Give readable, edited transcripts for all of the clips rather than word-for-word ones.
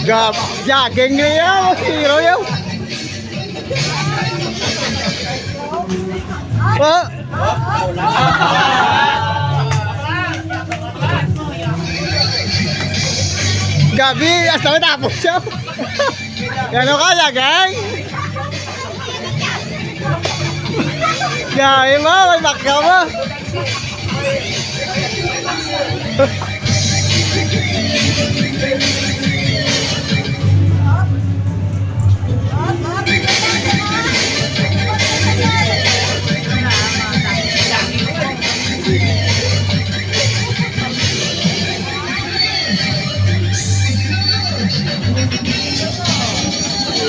Gap, jogging niya, hero yun. Oh. Gabi, hasta matapos siya. Gano'n kaya, gang? Gabi mo, may baka mo.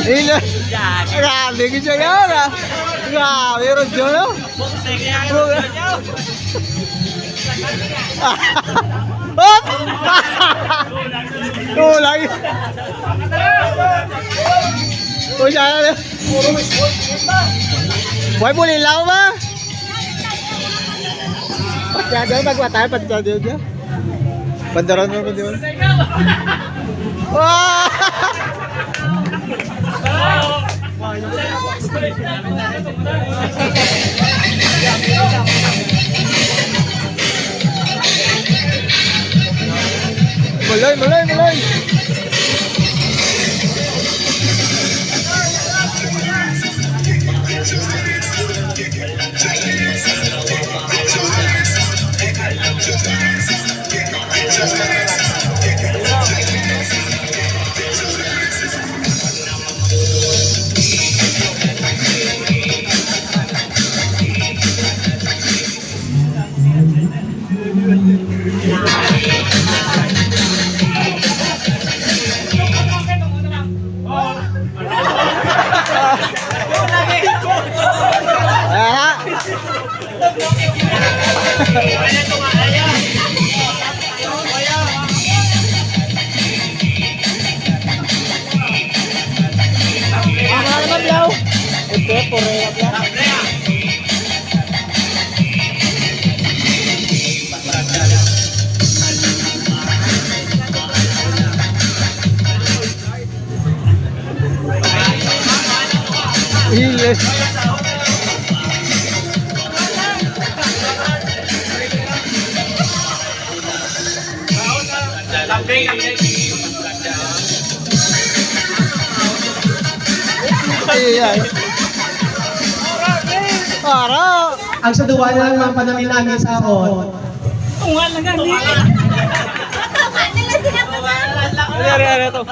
Ini, grabe ko siya yan ah. Grabe, Rodjo no? Hop! Tulang yun. Kung siya na. Buhay bulilaw ba? Patyado, magwatay, patyado niya. Pandaran mo ko di ba? Wow! Mulai, mulai, mulai. Yes. Ay. Para. Ang saduwa na lang panamin namin sa on. Tunga lang gani. Ano to?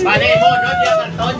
Bale mo, no? Diyan, Anton.